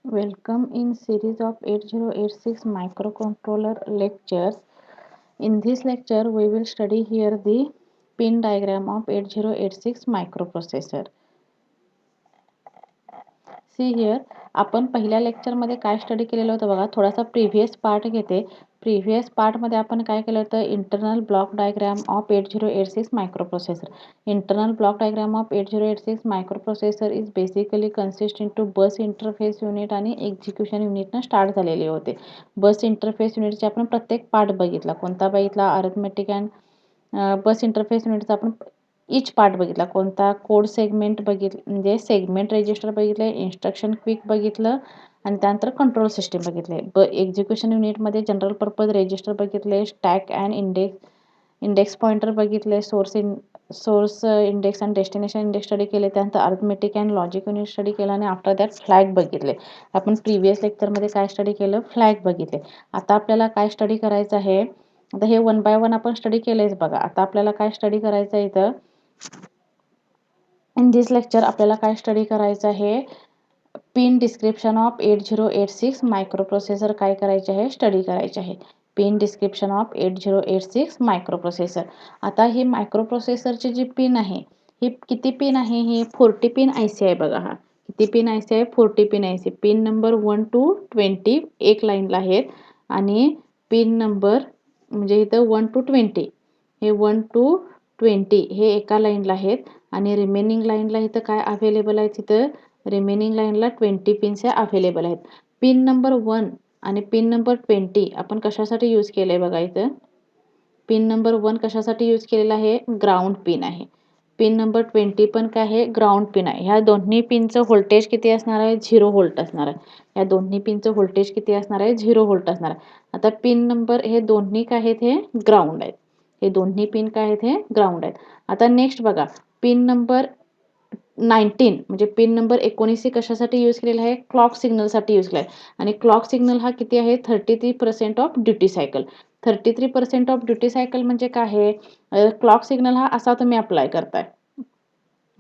Welcome in series of 8086 microcontroller lectures. In this lecture, we will study here the pin diagram of 8086 microprocessor. See here आपण पहिल्या लेक्चरमध्ये काय study केलेलं होतं बघा. थोडासा प्रिव्हियस पार्ट घेते. प्रिव्हियस पार्टमध्ये आपण काय केलं होतं, internal block diagram of 8086 microprocessor. Internal block diagram of 8086 microprocessor is basically consisting to bus interface unit आणि एक्झिक्युशन युनिटनं स्टार्ट झालेले होते. बस इंटरफेस युनिटचे आपण प्रत्येक पार्ट बघितला. कोणता बघितला? अरिथमेटिक अँड बस इंटरफेस युनिटचा आपण इच पार्ट बघितला. कोणता? कोड सेगमेंट बघितलं, म्हणजे सेगमेंट रजिस्टर बघितले, इन्स्ट्रक्शन क्विक बघितलं आणि त्यानंतर कंट्रोल सिस्टीम बघितले. एक्झिक्युशन युनिटमध्ये जनरल पर्पज रजिस्टर बघितले, स्टॅक अँड इंडेक्स पॉइंटर बघितले, source index and destination index study केले. त्यानंतर arithmetic and logic unit study केला आणि आफ्टर दॅट फ्लॅग बघितले. आपण प्रिव्हियस लेक्चरमध्ये काय स्टडी केलं? फ्लॅग बघितले. आता आपल्याला काय स्टडी करायचं आहे? आता हे वन बाय वन आपण स्टडी केलंयच बघा. आता आपल्याला काय स्टडी करायचं आहे इथं? इन दिस लेक्चर आपल्याला काय स्टडी करायचं आहे? पिन डिस्क्रिप्शन ऑफ 8086 मायक्रोप्रोसेसर काय करायचे आहे? स्टडी करायचे आहे. Pin description of 8086 microprocessor. आता ही मायक्रोप्रोसेसरची जी पिन आहे, ही किती पिन आहे? ही 40 पिन IC आहे बघा. हा किती पिन IC आहे? 40 pin IC. Pin number 1 to 20 एक लाईनला आहेत आणि पिन नंबर म्हणजे इथं 1 to 20 हे 1 to 20 हे एका लाईनला आहेत आणि रिमेनिंग लाईनला इथं काय अवेलेबल आहे? तिथं रिमेनिंग लाईनला 20 पिन्स अवेलेबल आहेत. पिन नंबर 1 आणि पिन नंबर 20 आपण कशासाठी यूज केलं आहे बघा इथं. पिन नंबर 1 कशासाठी यूज केलेला आहे? ग्राउंड पिन आहे. पिन नंबर 20 पण काय आहे? ग्राउंड पिन आहे. ह्या दोन्ही पिनचं व्होल्टेज किती असणार आहे? 0 व्होल्ट असणार आहे. या दोन्ही पिनचं व्होल्टेज किती असणार आहे? 0 व्होल्ट असणार आहे. आता पिन नंबर हे दोन्ही काय आहेत? हे ग्राउंड आहेत. हे दोन्ही पिन काय आहेत? हे ग्राउंड आहेत. आता नेक्स्ट बघा, पिन नंबर 19 म्हणजे पिन नंबर 19 कशासाठी यूज केलेला आहे? क्लॉक सिग्नलसाठी यूज केला आहे. आणि क्लॉक सिग्नल हा किती आहे? 33% of duty cycle. 33% of duty cycle म्हणजे काय आहे? क्लॉक सिग्नल हा असा तुम्ही अप्लाय करताय.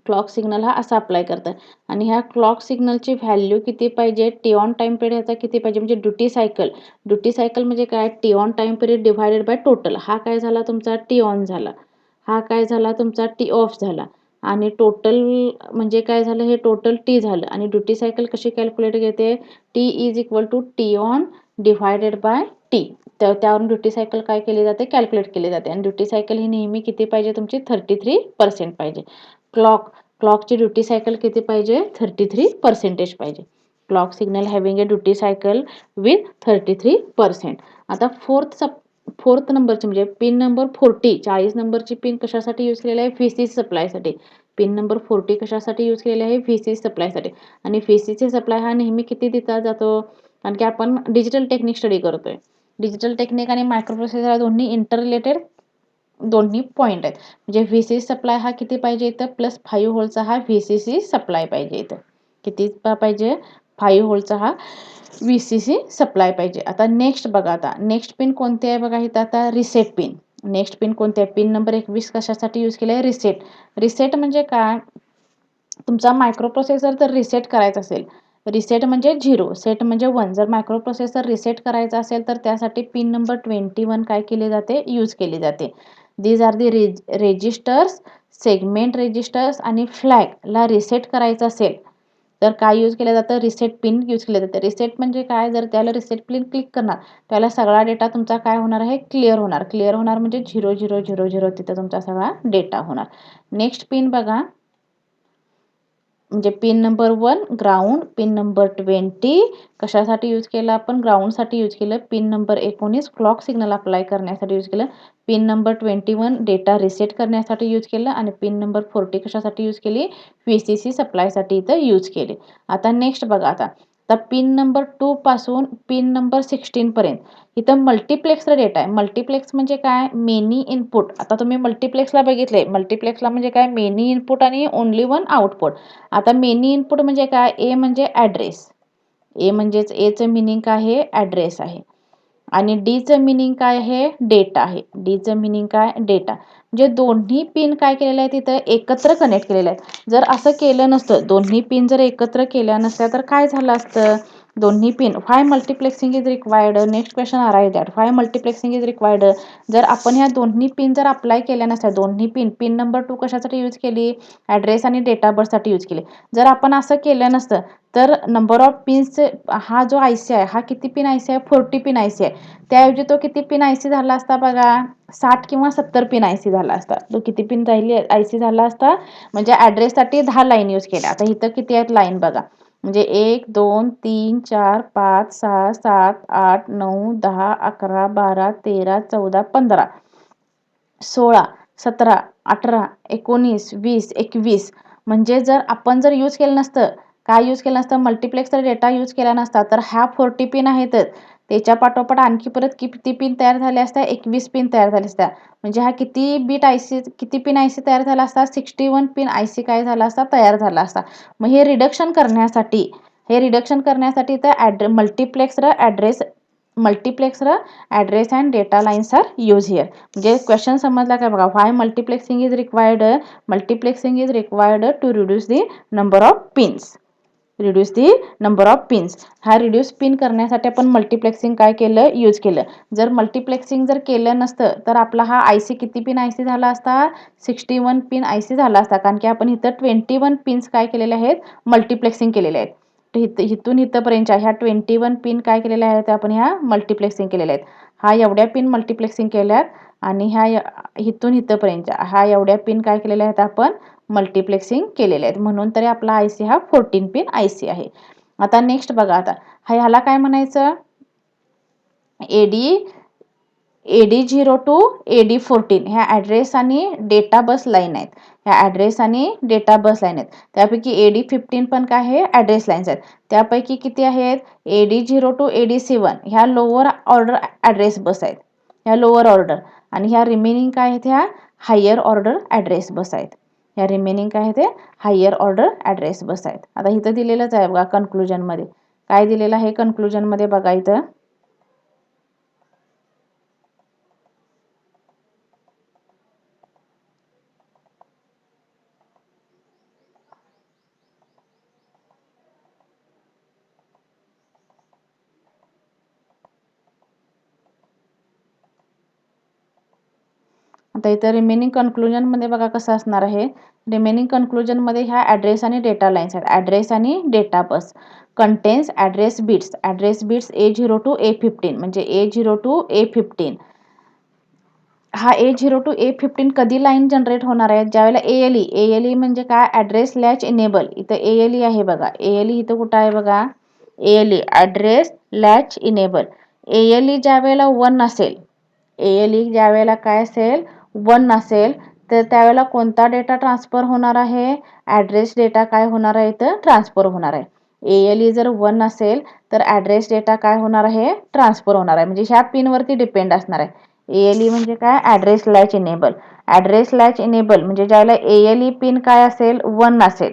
क्लॉक सिग्नल हा असा अप्लाय करताय आणि ह्या क्लॉक सिग्नलची व्हॅल्यू किती पाहिजे? टी ऑन टाइम पिरियड ह्याचा किती पाहिजे? म्हणजे ड्युटी सायकल. ड्युटी सायकल म्हणजे काय? T on time period divided by total. हा काय झाला तुमचा? टी ऑन झाला. हा काय झाला तुमचा? टी ऑफ झाला. आणि टोटल म्हणजे काय झालं? हे टोटल टी झालं. आणि ड्युटी सायकल कशी कॅल्क्युलेट घेते? T is equal to T on divided by T. त्यावरून ड्युटी सायकल काय केली जाते? कॅल्क्युलेट केली जाते. आणि ड्युटी सायकल ही नेहमी किती पाहिजे तुमची? 33% पाहिजे. क्लॉकची ड्युटी सायकल किती पाहिजे? 33% पाहिजे. Clock signal having A duty cycle with 33%. आता फोर्थ नंबरची म्हणजे पिन नंबर 40 नंबरची पिन कशासाठी यूज केलेली आहे? VCC सप्लायसाठी. पिन नंबर 40 कशासाठी यूज केलेली आहे? VCC सप्लायसाठी. आणि VCC सप्लाय हा नेहमी किती दिला जातो? कारण की आपण डिजिटल टेक्निक स्टडी करतोय. डिजिटल टेक्निक आणि मायक्रोप्रोसेसर दोन्ही इंटररिलेटेड दोन्ही पॉईंट आहेत. म्हणजे VCC सप्लाय हा किती पाहिजे इथं? +5 व्होल्टचा हा VCC सप्लाय पाहिजे इथं. किती पाहिजे? 5 व्होल्टचा हा VCC सप्लाय पाहिजे. आता नेक्स्ट बघा, आता नेक्स्ट पिन कोणती आहे बघा इथं? आता रिसेट पिन. नेक्स्ट पिन कोणती आहे? पिन नंबर 21 कशासाठी यूज केली आहे? रिसेट. रिसेट म्हणजे काय? तुमचा मायक्रोप्रोसेसर जर रिसेट करायचा असेल, रिसेट म्हणजे 0, सेट म्हणजे 1. जर मायक्रोप्रोसेसर रिसेट करायचा असेल तर त्यासाठी पिन नंबर 21 काय केली जाते? यूज केली जाते. These are the registers, segment registers आणि फ्लॅगला रिसेट करायचं असेल तर काय यूज केलं जातं? रिसेट पिन यूज केलं जातं. रिसेट म्हणजे काय? जर त्याला रिसेट पिन क्लिक करणार त्याला सगळा डेटा तुमचा काय होणार आहे? क्लिअर होणार. क्लिअर होणार म्हणजे 0000 तिथं तुमचा सगळा डेटा होणार. नेक्स्ट पिन बघा, म्हणजे pin number 1 ground, pin number 20 कशासाठी यूज केलं आपण? ग्राउंडसाठी यूज केलं. Pin number 19 clock signal apply करण्यासाठी यूज केलं. पिन नंबर 21 डेटा रिसेट करण्यासाठी यूज केलं. आणि पिन नंबर 40 कशासाठी यूज केली? VCC सप्लायसाठी इथं यूज केले. आता नेक्स्ट बघा, आता पिन नंबर 2 पासून पिन नंबर 16 पर्यंत इथं मल्टिप्लेक्सचा डेटा आहे. मल्टिप्लेक्स म्हणजे काय? Many input. आता तुम्ही मल्टिप्लेक्सला बघितले. मल्टिप्लेक्सला म्हणजे काय? मेनी इनपुट आणि ओन्ली वन आउटपुट. आता मेनी इनपुट म्हणजे काय? ए म्हणजे ॲड्रेस. ए म्हणजेच एचं मिनिंग काय आहे? ॲड्रेस आहे. आणि डीचं मिनिंग काय आहे? डेटा आहे. डीचं मिनिंग काय? डेटा. म्हणजे दोन्ही पिन काय केलेले आहेत? तिथं एकत्र कनेक्ट केलेले आहेत. जर असं केलं नसतं, दोन्ही पिन जर एकत्र केल्या नसत्या तर काय झालं असतं? दोन्ही pin why multiplexing is required. Next question arise that why multiplexing is required. जर आपण ह्या दोन्ही पिन जर अप्लाय केल्या नसत्या, दोन्ही पिन नंबर 2 कशासाठी यूज केली, ॲड्रेस आणि डेट ऑफ बर्थसाठी यूज केली. जर आपण असं केलं नसतं तर नंबर ऑफ पिन्स, हा जो आयसी आहे हा किती पिन आयसी आहे, 40 पिन आयसी आहे. त्याऐवजी तो किती पिन आयसी झाला असता बघा, 60 किंवा 70 पिन आयसी झाला असता. तो किती पिन राहिली आयसी झाला असता, म्हणजे ॲड्रेससाठी 10 लाईन यूज केल्या. आता इथं किती आहेत लाईन बघा, म्हणजे 1 2 3 4 5 6 7 8 9 10 11 12 13 14 15 16 17 18 19 20 21. म्हणजे जर आपण जर यूज केलं नसतं, काय यूज केलं नसतं, मल्टिप्लेक्सर डेटा यूज केला नसता, तर ह्या 40 पिन आहेतच, त्याच्या पाठोपाठ आणखी परत किती पिन तयार झाल्या असत्या, 21 पिन तयार झाल्या असत्या. म्हणजे हा किती बिट आयसी, किती पिन आयसी तयार झाला असता, 61 पिन आयसी काय झाला असता, तयार झाला असता. मग हे रिडक्शन करण्यासाठी, तर multiplexer address and data lines are use here. म्हणजे क्वेश्चन समजला काय बघा, why multiplexing is required. Multiplexing is required to reduce the number of pins. Reduce the number of pins. हा रिड्यूस पिन करण्यासाठी आपण मल्टिप्लेक्सिंग काय केलं, यूज केलं. जर मल्टिप्लेक्सिंग जर केलं नसतं तर आपला हा आयसी किती पिन आयसी झाला असता, 61 पिन आयसी झाला असता. कारण की आपण इथं 21 पिन्स काय केलेले आहेत, मल्टिप्लेक्सिंग केलेले आहेत. इथून इथंपर्यंतच्या ह्या 21 पिन काय केलेल्या आहेत, आपण ह्या मल्टिप्लेक्सिंग केलेल्या आहेत. हा एवढ्या पिन मल्टिप्लेक्सिंग केल्यात आणि ह्या इथून इथंपर्यंतच्या हा एवढ्या पिन काय केलेल्या आहेत, आपण मल्टिप्लेक्सिंग केलेले आहेत. म्हणून तरी आपला आयसी हा 14 पिन आयसी आहे. आता नेक्स्ट बघा, आता ह्याला काय म्हणायचं, AD0 टू AD14 ह्या ॲड्रेस आणि डेटा बस लाईन आहेत. ह्या ॲड्रेस आणि डेटा बस लाईन आहेत. त्यापैकी AD15 पण काय आहे, ॲड्रेस लाईन्स आहेत. त्यापैकी किती आहेत, AD0 टू AD7 ह्या लोअर ऑर्डर ॲड्रेस बस आहेत, ह्या लोअर ऑर्डर. आणि ह्या रिमेनिंग काय आहेत, ह्या हायर ऑर्डर ॲड्रेस बस आहेत. ह्या रिमेनिंग काय आहेत, ते हायर ऑर्डर ॲड्रेस बस आहेत. आता इथं दिलेलंच आहे बघा कन्क्लुजनमध्ये, काय दिलेलं आहे कन्क्लुजनमध्ये बघा इथं. आता इथं रिमेनिंग कन्क्लुजनमध्ये बघा कसं असणार आहे. रिमेनिंग कन्क्लुजनमध्ये ह्या ॲड्रेस आणि डेटा लाईन्स आहेत. ॲड्रेस आणि data bus contains address bits A0 to A15, म्हणजे A0 टू A15. हा A0 टू A15 कधी लाईन जनरेट होणार आहे, ज्यावेळेला ALE म्हणजे काय, ॲड्रेस लॅच इनेबल. इथं ALE आहे बघा, ALE इथं कुठं आहे बघा, ALE address latch enable. ALE ज्या वेळेला 1 असेल, ALE ज्या वेळेला काय असेल, 1 असेल, तर त्यावेळेला कोणता डेटा ट्रान्सफर होणार आहे, ॲड्रेस डेटा काय होणार आहे, इथं ट्रान्सफर होणार आहे. ALE जर 1 असेल तर ॲड्रेस डेटा काय होणार आहे, ट्रान्सफर होणार आहे. म्हणजे ह्या पिनवरती डिपेंड असणार आहे. ALE म्हणजे काय, address latch enable. Address latch enable म्हणजे ज्यावेळेला ALE पिन काय असेल, 1 असेल,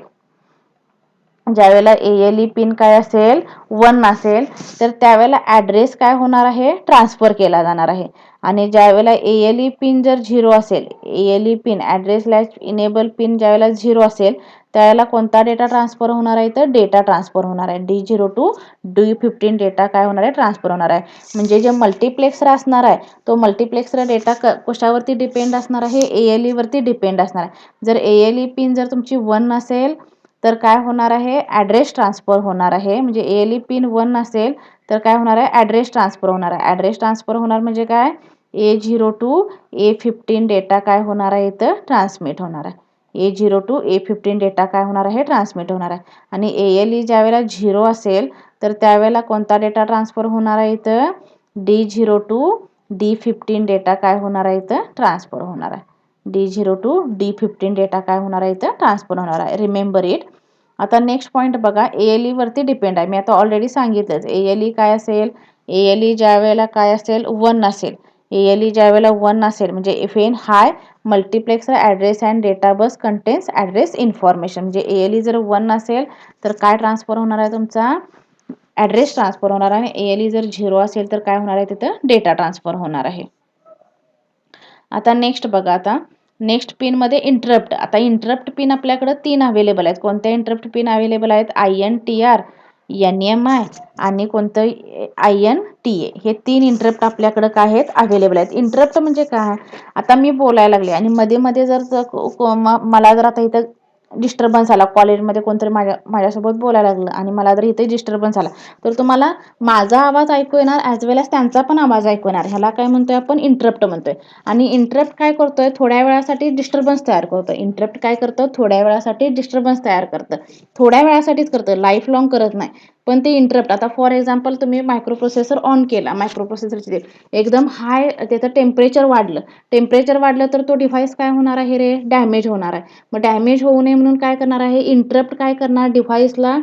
ज्यावेळेला ALE पिन काय असेल, 1 असेल, तर त्यावेळेला ॲड्रेस काय होणार आहे, ट्रान्सफर केला जाणार आहे. आणि ज्यावेळेला ALE पिन जर 0 असेल, ALE pin address latch enable pin ज्यावेळेला 0 असेल, त्यावेळेला कोणता डेटा ट्रान्सफर होणार आहे, तर डेटा ट्रान्सफर होणार आहे. D0 टू D15 डेटा काय होणार आहे, ट्रान्सफर होणार आहे. म्हणजे जे मल्टिप्लेक्सर असणार आहे, तो मल्टिप्लेक्सर डेटा कशावरती डिपेंड असणार आहे, ALE वरती डिपेंड असणार आहे. जर ALE पिन जर तुमची 1 असेल तर काय होणार आहे, ॲड्रेस ट्रान्सफर होणार आहे. म्हणजे ALE पिन 1 असेल तर काय होणार आहे, ॲड्रेस ट्रान्सफर होणार आहे. ॲड्रेस ट्रान्सफर होणार म्हणजे काय, A0 टू A15 डेटा काय होणार आहे, इथं ट्रान्समिट होणार आहे. A0 टू A15 डेटा काय होणार आहे, ट्रान्समिट होणार आहे. आणि ALE ज्यावेळेला 0 असेल तर त्यावेळेला कोणता डेटा ट्रान्सफर होणार आहे, इथं D0 टू D15 डेटा काय होणार आहे, इथं ट्रान्सफर होणार आहे. D0 टू D15 डेटा काय होणार आहे, इथं ट्रान्सफर होणार आहे. Remember it. आता नेक्स्ट पॉईंट बघा, ALE वरती डिपेंड आहे. मी आता ऑलरेडी सांगितलंच, ALE काय असेल, ALE ज्या वेळेला काय असेल, 1 असेल. ALE ज्या वेळेला 1 असेल म्हणजे if in high multiplexer address and data bus contains address information. म्हणजे ALE जर 1 असेल तर काय ट्रान्सफर होणार आहे, तुमचा ॲड्रेस ट्रान्सफर होणार आहे. ALE जर 0 असेल तर काय होणार आहे, तिथं डेटा ट्रान्सफर होणार आहे. आता नेक्स्ट बघा, आता नेक्स्ट पिनमध्ये इंटरप्ट. आता इंटरप्ट पिन आपल्याकडे 3 अवेलेबल आहेत. कोणत्या इंटरप्ट पिन अवेलेबल आहेत, INTR, NMI आणि कोणतं INTA हे 3 इंटरप्ट आपल्याकडे काय आहेत अवेलेबल आहेत. इंटरप्ट म्हणजे काय, आता मी बोलायला लागले आणि मध्ये मध्ये जर मला जर आता इथं डिस्टर्बन्स आला, कॉलेजमध्ये कोणतरी माझ्यासोबत बोलायला लागलं आणि मला जर इथे डिस्टर्बन्स आला, तर तुम्हाला माझा आवाज ऐकू येणार ॲज वेल एज त्यांचा पण आवाज ऐकू येणार. ह्याला काय म्हणतोय आपण, इंटरप्ट म्हणतोय. आणि इंटरप्ट काय करतोय, थोड्या वेळासाठी डिस्टर्बन्स तयार करतोय. इंटरप्ट काय करतं, थोड्या वेळासाठी डिस्टर्बन्स तयार करतं. थोड्या वेळासाठीच करतं, लाईफ लॉंग करत नाही. पण ते इंटरप्ट, आता फॉर एक्झाम्पल तुम्ही मायक्रो प्रोसेसर ऑन केला, मायक्रो प्रोसेसरचे एकदम हाय त्याचं टेम्परेचर वाढलं तर तो डिव्हाइस काय होणार आहे रे, डॅमेज होणार आहे. मग डॅमेज होऊ नये म्हणून काय करणार आहे, इंटरप्ट काय करणार, डिव्हाइसला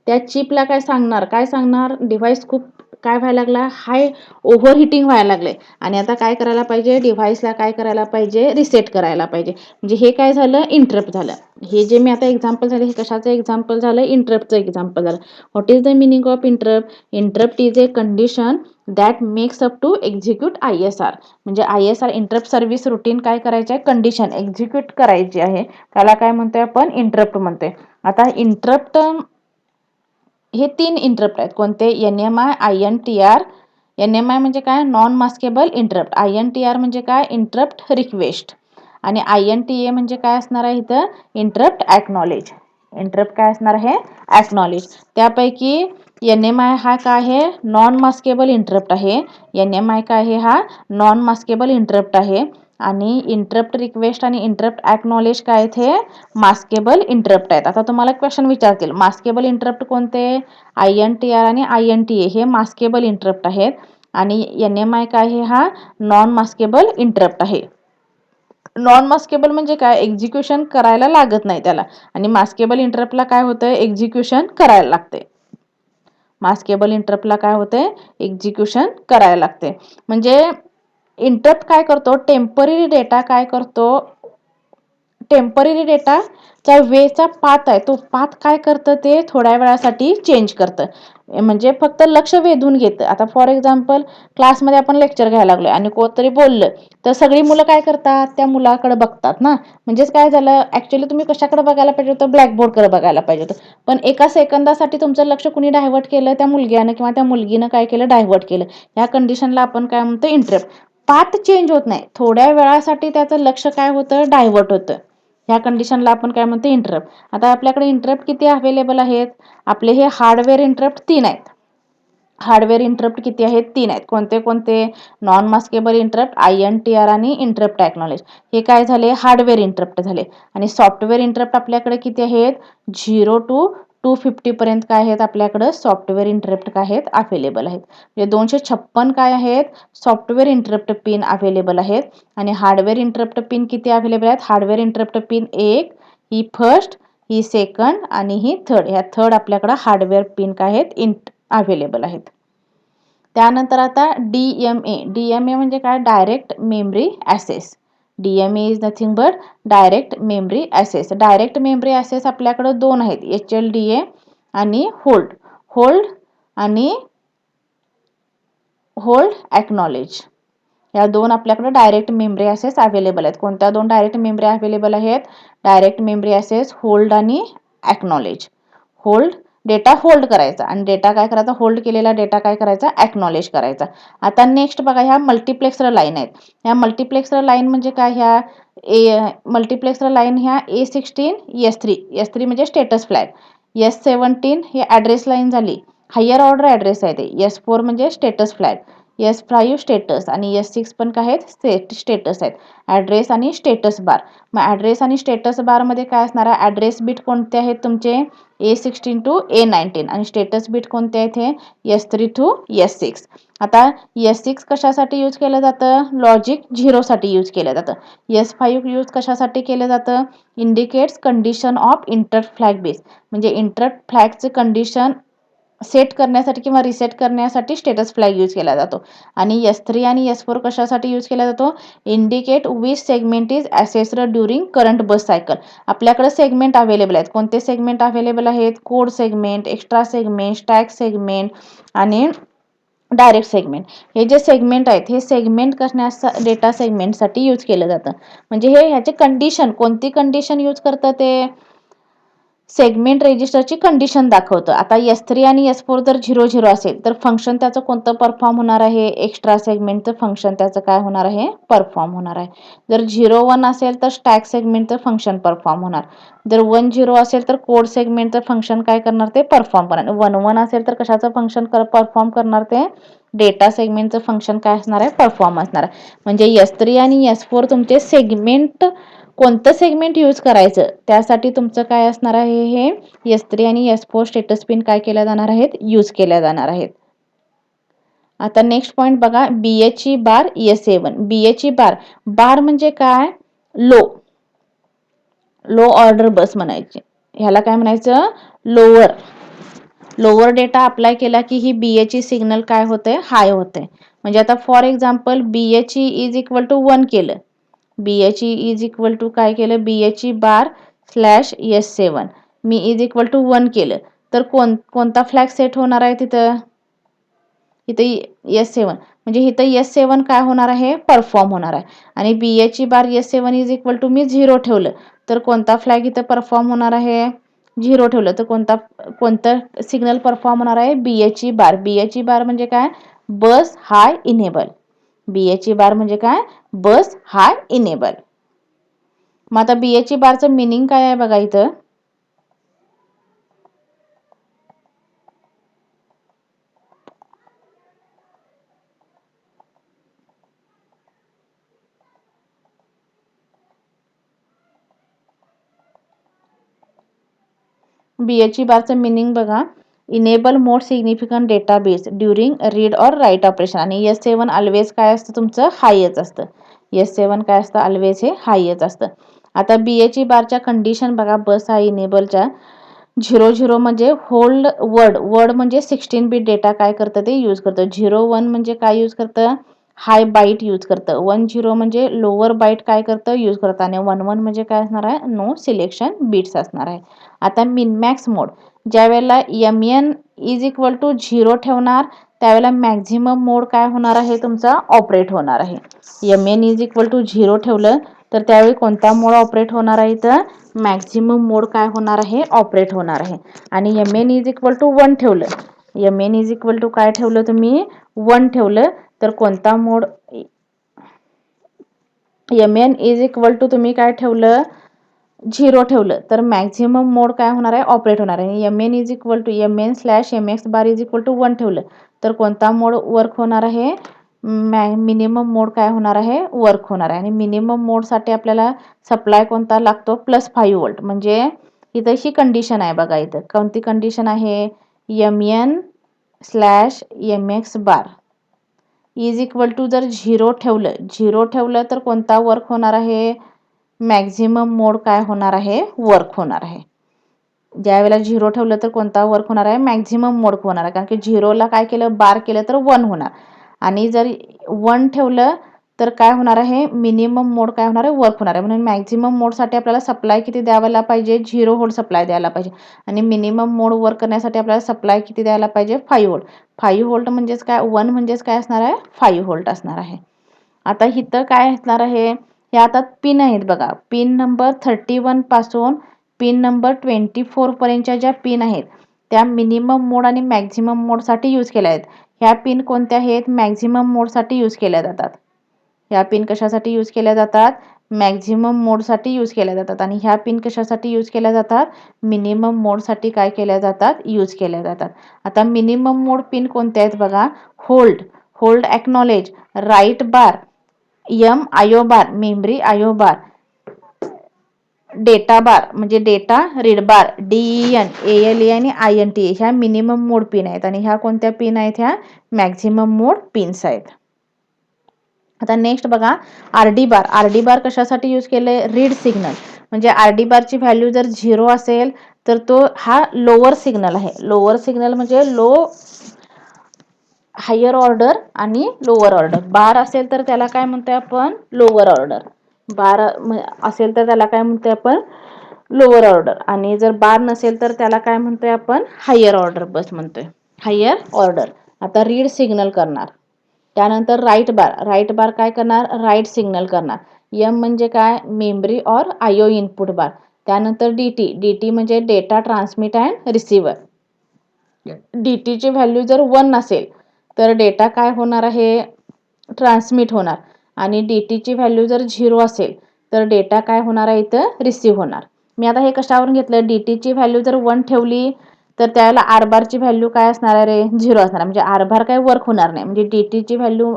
त्या चिपला काय सांगणार डिव्हाइस खूप काय व्हायला लागला, हाय ओव्हर हिटिंग व्हायला लागले आणि आता काय करायला पाहिजे, डिव्हाइसला काय करायला पाहिजे, रिसेट करायला पाहिजे. म्हणजे हे काय झालं, इंटरप्ट झालं. हे जे मी आता एक्झाम्पल झालं हे कशाचं एक्झाम्पल झालं, इंटरप्टचं एक्झाम्पल झालं. What is the meaning of interrupt, interrupt is a condition that makes up to execute ISR. म्हणजे ISR इंटरप्ट सर्व्हिस रुटीन काय करायचे आहे, कंडिशन एक्झिक्यूट करायची आहे, त्याला काय म्हणतोय आपण, इंटरप्ट म्हणतोय. आता इंटरप्ट हे 3 इंटरप्ट आहेत, कोणते, NMI, INTR. NMI म्हणजे काय, नॉन मास्केबल इंटरप्ट. INTR म्हणजे काय, इंटरप्ट रिक्वेस्ट. आणि INTA म्हणजे काय असणार आहे इथं, इंटरप्ट ॲक्नॉलेज. इंटरप्ट काय असणार आहे, ॲक्नॉलेज. त्यापैकी NMI हा काय आहे, नॉन मास्केबल इंटरप्ट आहे. NMI काय आहे, हा नॉन मास्केबल इंटरप्ट आहे. आणि इंटरप्ट रिक्वेस्ट आणि इंटरप्ट ॲक्नॉलेज काय आहेत, हे मास्केबल इंटरप्ट आहेत. आता तुम्हाला क्वेश्चन विचारतील, मास्केबल इंटरप्ट कोणते, INTR आणि INTA हे मास्केबल इंटरप्ट आहेत. आणि NMI काय आहे, हा नॉन मास्केबल इंटरप्ट आहे. नॉन मास्केबल म्हणजे काय, एक्झिक्युशन करायला लागत नाही त्याला. आणि मास्केबल इंटरप्टला काय होतं, एक्झिक्युशन करायला लागते. मास्केबल इंटरप्टला काय होते, एक्झिक्युशन करायला लागते. म्हणजे इंटरप्ट काय करतो, टेम्पररी डेटा काय करतो, टेम्पररी डेटाचा वेचा पाथ आहे, तो पाथ काय करतं, ते थोड्या वेळासाठी चेंज करतं. म्हणजे फक्त लक्ष वेधून घेतं. आता फॉर एक्झाम्पल क्लासमध्ये आपण लेक्चर घ्यायला लागलो आणि कोणतरी बोललं तर सगळी मुलं काय करतात, त्या मुलाकडे बघतात ना. म्हणजेच काय झालं, ऍक्च्युअली तुम्ही कशाकडे बघायला पाहिजे होतं, ब्लॅकबोर्डकडे बघायला पाहिजे होतं. पण एका सेकंदासाठी तुमचं लक्ष कुणी डायव्हर्ट केलं, त्या मुलग्यानं किंवा त्या मुलगीनं काय केलं, डायव्हर्ट केलं. या कंडिशनला आपण काय म्हणतो, इंटरप्ट. पाथ चेंज होत नाही, थोड्या वेळासाठी त्याचं लक्ष काय होतं, डायव्हर्ट होतं. ह्या कंडिशनला आपण काय म्हणतो, इंटरप्ट. आता आपल्याकडे इंटरप्ट किती अवेलेबल आहेत, आपले हे हार्डवेअर इंटरप्ट 3 आहेत. हार्डवेअर इंटरप्ट किती आहेत, 3 आहेत. कोणते कोणते, नॉन मास्केबल इंटरप्ट, INTR आणि इंटरप्ट ॲक्नॉलेज. हे काय झाले, हार्डवेअर इंटरप्ट झाले. आणि सॉफ्टवेअर इंटरप्ट आपल्याकडे किती आहेत, 0 to 250 पर्यंत काय आहेत आपल्याकडे, सॉफ्टवेअर इंटरप्ट काय आहेत, अवेलेबल आहेत. म्हणजे 256 काय आहेत, सॉफ्टवेअर इंटरप्ट पिन अवेलेबल आहेत. आणि हार्डवेअर इंटरप्ट पिन किती अवेलेबल आहेत, हार्डवेअर इंटरप्ट पिन 1, ही फर्स्ट, ही सेकंड आणि ही थर्ड. ह्या थर्ड आपल्याकडे हार्डवेअर पिन काय आहेत, अवेलेबल आहेत. त्यानंतर आता DMA म्हणजे काय, direct memory assess. DMA is nothing but direct memory assess. Direct memory assess आपल्याकडे 2 आहेत, HLDA आणि होल्ड आणि होल्ड ॲक्नॉलेज. या 2 आपल्याकडे डायरेक्ट मेमरी ॲसेस अवेलेबल आहेत. कोणत्या 2 डायरेक्ट मेमरी अवेलेबल आहेत, डायरेक्ट मेमरी ॲसेस, होल्ड आणि ॲक्नॉलेज. होल्ड, डेटा होल्ड करायचा आणि डेटा काय करायचा, होल्ड केलेला डेटा काय करायचा, ॲक्नॉलेज करायचा. आता नेक्स्ट बघा, ह्या मल्टिप्लेक्सर लाईन आहेत. ह्या मल्टिप्लेक्सर लाईन म्हणजे काय, ह्या मल्टिप्लेक्सर लाईन ह्या A16, S3 म्हणजे स्टेटस फ्लॅग, S17 हे ॲड्रेस लाईन झाली, हायर ऑर्डर ॲड्रेस आहे ते, S4 म्हणजे स्टेटस फ्लॅग, S5 स्टेटस आणि S6 पण काय आहेत, स्टेटस आहेत. ॲड्रेस आणि स्टेटस बार. मग ॲड्रेस आणि स्टेटस बारमध्ये काय असणार आहे, ॲड्रेस बिट कोणते आहेत तुमचे, A16 to A19 आणि स्टेटस बिट कोणते आहेत, हे S3 to S6. आता S6 कशासाठी यूज केलं जातं, लॉजिक 0 साठी यूज केलं जातं. S5 यूज कशासाठी केलं जातं, indicates condition of interrupt flag base. म्हणजे इंटरप्ट फ्लॅगचे कंडिशन सेट करण्यासाठी किंवा रिसेट करण्यासाठी स्टेटस फ्लॅग यूज केला जातो. आणि S3 आणि S4 कशासाठी यूज केला जातो, indicate which segment is accessed during current bus cycle. आपल्याकडे सेगमेंट अवेलेबल आहेत. कोणते सेगमेंट अवेलेबल आहेत, code segment, extra segment, stack segment आणि डायरेक्ट सेगमेंट. हे जे सेगमेंट आहेत, हे सेगमेंट करण्यासाठी डेटा सेगमेंटसाठी यूज केलं जातं. म्हणजे हे ह्याचे कंडिशन, कोणती कंडिशन यूज करतं ते, सेगमेंट रेजिस्टरची कंडिशन दाखवतं. आता S3 आणि S4 जर 0 0 असेल तर फंक्शन त्याचं कोणतं परफॉर्म होणार आहे? एक्स्ट्रा सेगमेंटचं फंक्शन त्याचं काय होणार आहे? परफॉर्म होणार आहे. जर 0 1 असेल तर स्टॅक सेगमेंटचं फंक्शन परफॉर्म होणार. जर 1 0 असेल तर कोड सेगमेंटचं फंक्शन काय करणार? ते परफॉर्म करणार. 1 1 असेल तर कशाचं फंक्शन परफॉर्म करणार? ते डेटा सेगमेंटचं फंक्शन काय असणार आहे? परफॉर्म असणार आहे. म्हणजे S3 आणि S4 तुमचे सेगमेंट कोणतं सेगमेंट यूज करायचं त्यासाठी तुमचं काय असणार आहे? हे S3 आणि S4 स्टेटस पिन काय केल्या जाणार आहेत? यूज केल्या जाणार आहेत. आता नेक्स्ट पॉइंट बघा, BHE बार S7. BHE बार म्हणजे काय? लो ऑर्डर बस म्हणायची. ह्याला काय म्हणायचं? लोअर डेटा अप्लाय केला की ही BHE सिग्नल काय होते? हाय होते. म्हणजे आता for example BHE is equal to 1 केलं. BHE इज इक्वल टू काय केलं? BHE बार स्लॅश S7 मी इज इक्वल टू 1 केलं तर कोणता फ्लॅग सेट होणार आहे तिथं? इथं S7 म्हणजे इथं S7 काय होणार आहे? परफॉर्म होणार आहे. आणि BHE bar S7 is equal to मी 0 ठेवलं तर कोणता फ्लॅग इथं परफॉर्म होणार आहे? 0 ठेवलं तर कोणतं सिग्नल परफॉर्म होणार आहे? BHE बार. BHE बार म्हणजे काय? बस हाय इनेबल. BHE बार म्हणजे काय? बस हाय इनेबल. मग आता BHE बारचं मिनिंग काय आहे बघा इथं. BHE बारचं मिनिंग बघा, enable more significant database during read or write operation. आणि S7 ऑलवेज काय असतं तुमचं? हायच असतं. S7 काय असतं? ऑलवेज हे हायच असतं. आता BHE बारच्या कंडिशन बघा, बस हाय इनेबलच्या 0 0 म्हणजे होल्ड वर्ड म्हणजे 16 बिट डेटा काय करतं? ते यूज करतं. 0 1 म्हणजे काय यूज करतं? हाय बाईट यूज करतं. 1 0 म्हणजे लोअर बाईट काय करतं? यूज करतं. आणि 1 1 म्हणजे काय असणार आहे? नो सिलेक्शन बिट्स असणार आहे. आता मिनमॅक्स मोड ज्या वेळेला MN इज इक्वल टू 0 ठेवणार त्यावेळेला मॅक्झिमम मोड काय होणार आहे? तुमचा ऑपरेट होणार आहे. MN इज इक्वल टू 0 ठेवलं तर त्यावेळी कोणता मोड ऑपरेट होणार आहे? तर मॅक्झिमम मोड काय होणार आहे? ऑपरेट होणार आहे. आणि MN इज इक्वल टू 1 ठेवलं. MN इज इक्वल टू काय ठेवलं तुम्ही? 1 ठेवलं तर कोणता मोड? MN इज इक्वल टू तुम्ही काय ठेवलं? 0 ठेवलं तर मॅक्झिमम मोड काय होणार आहे? ऑपरेट होणार आहे. MN is equal to MN slash MX bar is equal to 1 ठेवलं तर कोणता मोड वर्क होणार आहे? मिनिमम मोड काय होणार आहे? वर्क होणार आहे. आणि मिनिमम मोडसाठी आपल्याला सप्लाय कोणता लागतो? +5 व्होल्ट. म्हणजे इथं ही कंडिशन आहे बघा. इथं कोणती कंडिशन आहे? MN slash MX bar is equal to जर 0 ठेवलं तर कोणता वर्क होणार आहे? मॅक्झिमम मोड काय होणार आहे? वर्क होणार आहे. ज्या वेळेला 0 ठेवलं तर कोणता वर्क होणार आहे? मॅक्झिमम मोड होणार आहे. कारण की 0ला काय केलं? बार केलं तर 1 होणार. आणि जर 1 ठेवलं तर काय होणार आहे? मिनिमम मोड काय होणार आहे? वर्क होणार आहे. म्हणून मॅक्झिमम मोडसाठी आपल्याला सप्लाय किती द्यायला पाहिजे? 0 व्होल्ट सप्लाय द्यायला पाहिजे. आणि मिनिमम मोड वर्क करण्यासाठी आपल्याला सप्लाय किती द्यायला पाहिजे? 5 व्होल्ट. 5 व्होल्ट म्हणजेच काय? 1 म्हणजेच काय असणार आहे? 5 व्होल्ट असणार आहे. आता इथं काय असणार आहे? हे आता पिन आहेत बघा. पिन नंबर 31 पासून पिन नंबर 24 पर्यंतच्या ज्या पिन आहेत त्या मिनिमम मोड आणि मॅक्झिमम मोडसाठी यूज केल्या आहेत. ह्या पिन कोणत्या आहेत? मॅक्झिमम मोडसाठी यूज केल्या जातात. ह्या पिन कशासाठी यूज केल्या जातात? मॅक्झिमम मोडसाठी यूज केल्या जातात. आणि ह्या पिन कशासाठी यूज केल्या जातात? मिनिमम मोडसाठी काय केल्या जातात? यूज केल्या जातात. आता मिनिमम मोड पिन कोणत्या आहेत बघा? होल्ड ॲक्नॉलेज, राईट बार, IO बार, मेमरी IO बार, डेटा बार म्हणजे data read bar, DEN, ALE आणि INTA ह्या मिनिमम मोड पिन आहेत. आणि ह्या कोणत्या पिन आहेत? ह्या मॅक्झिमम मोड पिन्स आहेत. आता नेक्स्ट बघा, RD बार कशासाठी यूज केले? Read signal. म्हणजे RD बारची व्हॅल्यू जर 0 असेल तर तो हा लोअर सिग्नल आहे. लोअर सिग्नल म्हणजे हायर ऑर्डर आणि लोअर ऑर्डर. बार असेल तर त्याला काय म्हणतोय आपण? Lower order. बार असेल तर त्याला काय म्हणतोय आपण? Lower order. आणि जर बार नसेल तर त्याला काय म्हणतोय आपण? हायर ऑर्डर बस म्हणतोय. Higher order. आता रीड सिग्नल करणार. त्यानंतर राईट बार काय करणार? राईट सिग्नल करणार. M म्हणजे काय? Memory or IO input bar. त्यानंतर डी टी म्हणजे data transmit and receiver. D टीची व्हॅल्यू जर 1 असेल तर डेटा काय होणार आहे, ट्रान्समिट होणार. आणि डी टीची व्हॅल्यू जर 0 असेल तर डेटा काय होणार आहे, इथं रिसिव्ह होणार. मी आता हे कशावरून घेतलं, डी टीची व्हॅल्यू जर 1 ठेवली तर त्यावेळेला आर बारची व्हॅल्यू काय असणार आहे, 0 असणार. म्हणजे आर बार काय वर्क होणार नाही. म्हणजे डी टीची व्हॅल्यू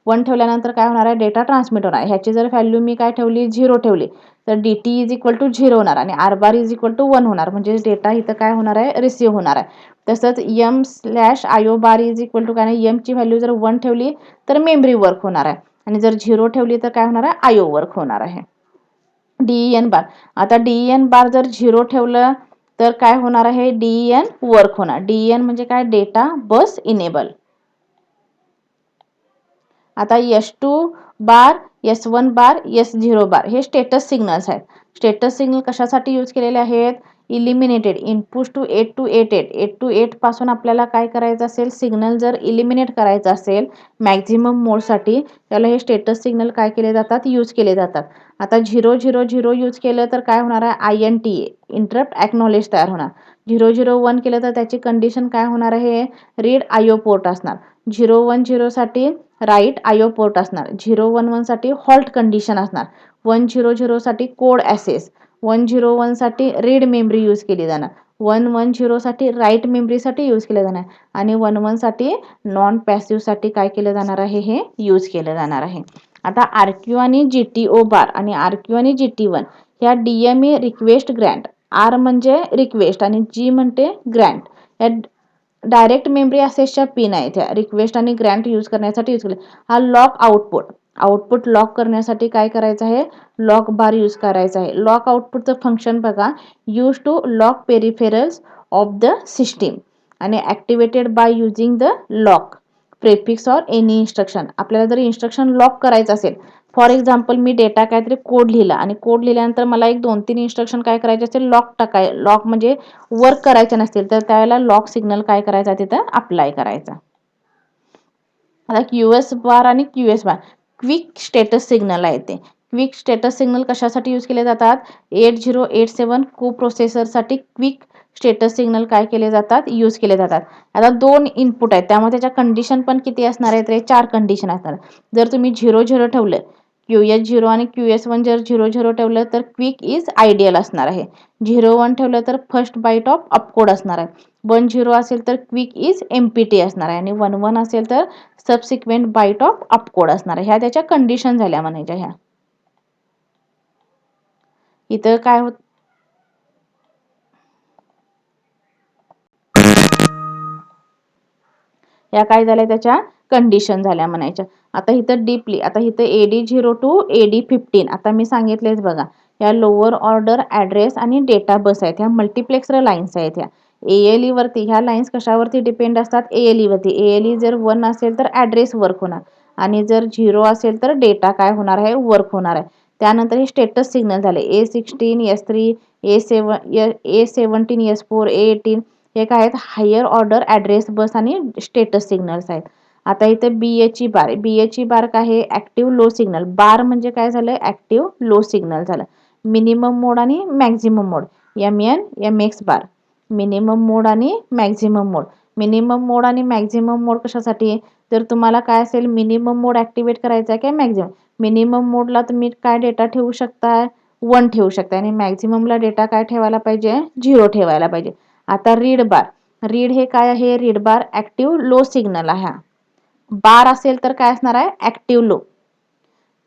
1 ठेवल्यानंतर काय होणार आहे, डेटा ट्रान्समिट होणार. ह्याची जर व्हॅल्यू मी काय ठेवली, 0 ठेवली तर D T is equal to 0 होणार आणि R bar is equal to 1 होणार. म्हणजे डेटा इथं काय होणार आहे, रिसिव्ह होणार आहे. तसंच एम/आय/ओ बार इज इक्वल टू काय नाही, एमची व्हॅल्यू जर 1 ठेवली तर मेमरी वर्क होणार आहे आणि जर 0 ठेवली तर काय होणार आहे, आय/ओ वर्क होणार आहे. डीईएन बार, आता डीईएन बार जर 0 ठेवलं तर काय होणार आहे, डीईएन वर्क होणार. डीईएन म्हणजे काय, डेटा बस इनेबल. आता S2 बार, S1 बार, S0 बार हे स्टेटस सिग्नल्स आहेत. स्टेटस सिग्नल कशासाठी यूज केलेले आहेत, eliminated input to 8 to 8 8 to 8 पासून आपल्याला काय करायचं असेल, सिग्नल जर इलिमिनेट करायचं असेल मॅक्झिमम मोडसाठी, त्याला हे स्टेटस सिग्नल काय केले जातात, यूज केले जातात. आता 000 यूज केलं तर काय होणार आहे, INTA इंटरप्ट ॲक्नॉलेज तयार होणार. 001 केलं तर त्याची कंडिशन काय होणार आहे, रीड IO पोर्ट असणार. 010 साठी राईट IO पोर्ट असणार. 011 साठी हॉल्ट कंडिशन असणार. 100 साठी कोड ॲसेस. 101 साठी रीड मेमरी यूज केली जाणार. 110 साठी राईट मेमरीसाठी यूज केलं जाणार आणि 11 साठी नॉन पॅसिव्हसाठी काय केलं जाणार आहे, हे यूज केलं जाणार आहे. आता RQ आणि GTO बार आणि RQ आणि GT1 ह्या DMA रिक्वेस्ट ग्रँट. आर म्हणजे रिक्वेस्ट आणि जी म्हणते ग्रँट. या डायरेक्ट मेमरी ॲक्सेसच्या पिन आहेत ह्या, रिक्वेस्ट आणि ग्रँट यूज करण्यासाठी यूज केले. हा लॉक आउटपुट लॉक करण्यासाठी काय करायचं आहे, लॉक बार यूज करायचा आहे. लॉक आउटपुटचं फंक्शन बघा, use to lock peripherals of the system आणि activated by using the lock prefix or any instruction. आपल्याला जर इन्स्ट्रक्शन लॉक करायचं असेल, फॉर एक्झाम्पल मी डेटा काहीतरी कोड लिहिला आणि कोड लिहिल्यानंतर मला एक 2-3 इन्स्ट्रक्शन काय करायचे असेल, लॉक म्हणजे वर्क करायचे नसतील तर त्यावेळेला लॉक सिग्नल काय करायचा, तिथं अप्लाय करायचा. आता QS बार आणि QS बार क्विक स्टेटस सिग्नल आहे. ते क्विक स्टेटस सिग्नल कशासाठी यूज केले जातात, 8087 को प्रोसेसरसाठी क्विक स्टेटस सिग्नल काय केले जातात, यूज केले जातात. आता 2 इनपुट आहेत त्यामुळे त्याच्या कंडिशन पण किती असणार आहेत रे, 4 कंडिशन असणार. जर तुम्ही 00 ठेवलं, QS0 आणि QS1 जर 00 ठेवलं तर क्विक इज आयडियल असणार आहे. 01 ठेवलं तर फर्स्ट बाईट ऑफ अपकोड असणार आहे. 10 असेल तर क्विक इज MPT असणार आहे आणि 11 असेल तर सबसिक्वेंट बाईट ऑफ अपकोड असणार आहे. ह्या त्याच्या कंडिशन झाल्या म्हणायच्या. ह्या इथं काय होत, या काय झाल्या, त्याच्या कंडिशन झाल्या म्हणायच्या. आता इथं डीपली, आता इथं AD0 to AD15 आता मी सांगितलेच बघा, या लोअर ऑर्डर ॲड्रेस आणि डेटा बस आहेत. ह्या मल्टिप्लेक्सर लाईन्स आहेत. ह्या ALE वरती, ह्या लाईन्स कशावरती डिपेंड असतात, ALE वरती. ALE जर 1 असेल तर ॲड्रेस वर्क होणार आणि जर 0 असेल तर डेटा काय होणार आहे, वर्क होणार आहे. त्यानंतर हे स्टेटस सिग्नल झाले, A16 S3 A17 S4 A18 हे काय आहेत, हायर ऑर्डर ॲड्रेस बस आणि स्टेटस सिग्नल्स आहेत. आता इथे BHE बार काय आहे, ॲक्टिव्ह लो सिग्नल. बार म्हणजे काय झालं, ॲक्टिव्ह लो सिग्नल झालं. मिनिमम मोड आणि मॅक्झिमम मोड, MN MX बार. मिनिमम मोड आणि मॅक्झिमम मोड. मिनिमम मोड आणि मॅक्झिमम मोड कशासाठी, तर तुम्हाला काय असेल, मिनिमम मोड ॲक्टिवेट करायचा आहे काय मॅक्झिमम. मिनिमम मोडला तुम्ही काय डेटा ठेवू शकता, 1 ठेवू शकता आणि मॅक्झिममला डेटा काय ठेवायला पाहिजे, 0 ठेवायला पाहिजे. आता रीड बार, रीड हे काय आहे, read bar active low signal आहे. बार असेल तर काय असणार आहे, ॲक्टिव्ह लो.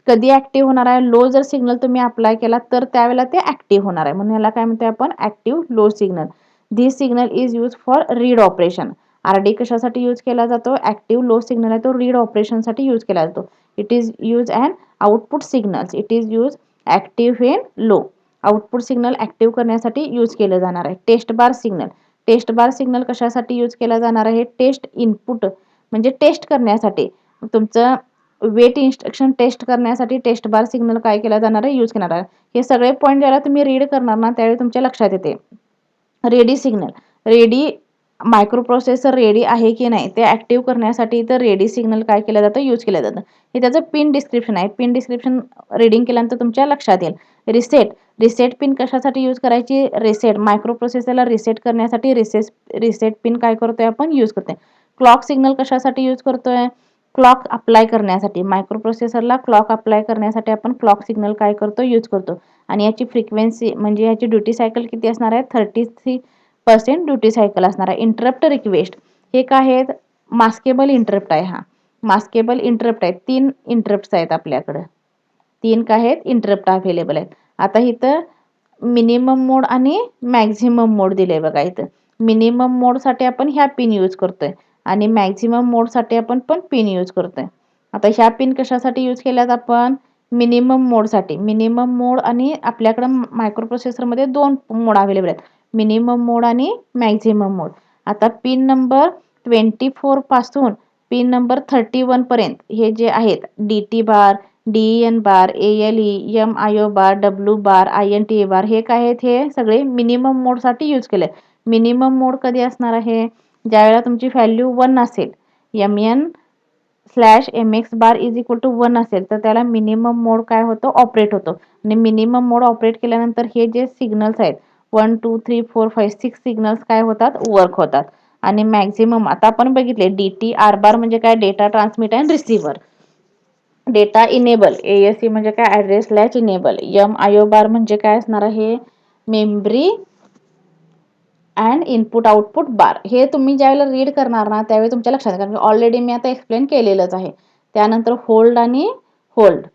कधी ॲक्टिव्ह होणार आहे, लो जर सिग्नल तुम्ही अप्लाय केला तर त्यावेळेला ते ॲक्टिव्ह होणार आहे. म्हणून याला काय म्हणतो आपण, active low signal. This signal is use for read operation. RD कशासाठी यूज केला जातो, ॲक्टिव्ह लो सिग्नल आहे तो रीड ऑपरेशनसाठी यूज केला जातो. It is use and output signals. It is use active Wien low. Output signal active करण्यासाठी use केलं जाणार आहे. टेस्ट बार सिग्नल, टेस्ट बार सिग्नल कशासाठी यूज केला जाणार आहे, टेस्ट इनपुट म्हणजे टेस्ट करण्यासाठी, तुमचं वेट इन्स्ट्रक्शन टेस्ट करण्यासाठी टेस्ट बार सिग्नल काय केला जाणार आहे, यूज करणार आहे. हे सगळे पॉईंट ज्याला तुम्ही रीड करणार ना त्यावेळी तुमच्या लक्षात येते. Ready signal, ready micro processor ready आहे की नाही ते ॲक्टिव्ह करण्यासाठी इथं रेडी सिग्नल काय केलं जातं, यूज केलं जातं. हे त्याचं पिन डिस्क्रिप्शन आहे. पिन डिस्क्रिप्शन रीडिंग केल्यानंतर तुमच्या लक्षात येईल. रिसेट पिन कशासाठी यूज करायची? मायक्रो प्रोसेसरला रिसेट करण्यासाठी रिसेट पिन काय करतोय आपण, यूज करतोय. क्लॉक सिग्नल कशासाठी यूज करतोय? क्लॉक अप्लाय करण्यासाठी. मायक्रो प्रोसेसरला क्लॉक अप्लाय करण्यासाठी आपण क्लॉक सिग्नल काय करतो, यूज करतो. आणि याची फ्रिक्वेन्सी म्हणजे याची ड्युटी सायकल किती असणार आहे? 33% ड्युटी सायकल असणार आहे. इंटरप्ट रिक्वेस्ट हे काय आहेत? मास्केबल इंटरप्ट आहे हा. मास्केबल इंटरप्ट आहेत. 3 इंटरप्ट्स आहेत आपल्याकडं. 3 काय आहेत? इंटरप्ट अवेलेबल आहेत. आता इथं मिनिमम मोड आणि मॅक्झिमम मोड दिले बघा इथं. मिनिमम मोडसाठी आपण ह्या पिन यूज करतोय आणि मॅक्झिमम मोडसाठी आपण पण पिन यूज करतोय. आता ह्या पिन कशासाठी यूज केल्यात आपण? मिनिमम मोडसाठी. मिनिमम मोड आणि आपल्याकडं मायक्रो प्रोसेसरमध्ये 2 मोड अवेलेबल आहेत. मिनिमम मोड आणि मॅक्झिमम मोड. आता पिन नंबर 24 पासून पिन नंबर 31 पर्यंत हे जे आहेत DT बार, DEN बार, ALE, MIO बार, W बार, INTA बार हे काय आहेत? हे सगळे मिनिमम मोडसाठी यूज केले. मिनिमम मोड कधी असणार आहे? ज्यावेळेला तुमची व्हॅल्यू 1 असेल, MN/MX bar is equal to 1 असेल तर त्याला मिनिमम मोड काय होतो? ऑपरेट होतो. आणि मिनिमम मोड ऑपरेट केल्यानंतर हे जे सिग्नल्स आहेत 1, 2, 3, 4, 5, 6 सिग्नल्स काय होतात? वर्क होतात. आणि मॅक्झिमम आता आपण बघितले DT R बार म्हणजे काय? Data transmit and receiver. Data enable ASE म्हणजे काय? Address latch enable. MIO बार म्हणजे काय असणार आहे? मेमरी अँड इनपुट आउटपुट बार. हे तुम्ही ज्यावेळेला रीड करणार ना त्यावेळी तुमच्या लक्षात येईल, कारण ऑलरेडी मी आता एक्सप्लेन केलेलंच आहे. त्यानंतर होल्ड आणि होल्ड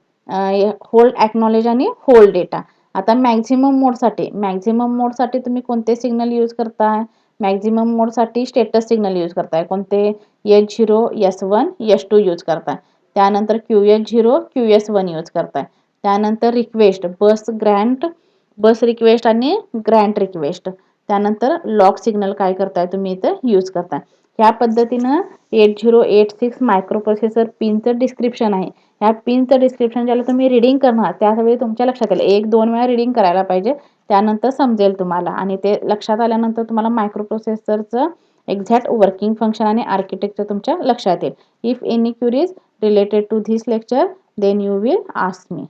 होल्ड ॲक्नॉलेज आणि होल्ड डेटा. आता मॅक्झिमम मोडसाठी तुम्ही कोणते सिग्नल यूज करताय? मॅक्झिमम मोडसाठी स्टेटस सिग्नल यूज करताय. कोणते? H0, S1, S2 यूज करताय. त्यानंतर QH0, QS1 यूज करताय. त्यानंतर रिक्वेस्ट, बस रिक्वेस्ट आणि ग्रँट रिक्वेस्ट. त्यानंतर लॉक सिग्नल काय करताय तुम्ही इथं यूज करताय. ह्या पद्धतीनं 8086 मायक्रो प्रोसेसर पिनचं डिस्क्रिप्शन आहे. ह्या पिनचं डिस्क्रिप्शन ज्याला तुम्ही रीडिंग करणार त्यावेळी तुमच्या लक्षात येईल. 1-2 वेळा रीडिंग करायला पाहिजे. त्यानंतर समजेल तुम्हाला आणि ते लक्षात आल्यानंतर तुम्हाला मायक्रो प्रोसेसरचं एक्झॅक्ट वर्किंग फंक्शन आणि आर्किटेक्चर तुमच्या लक्षात येईल. If any queries related to this lecture then you will ask me.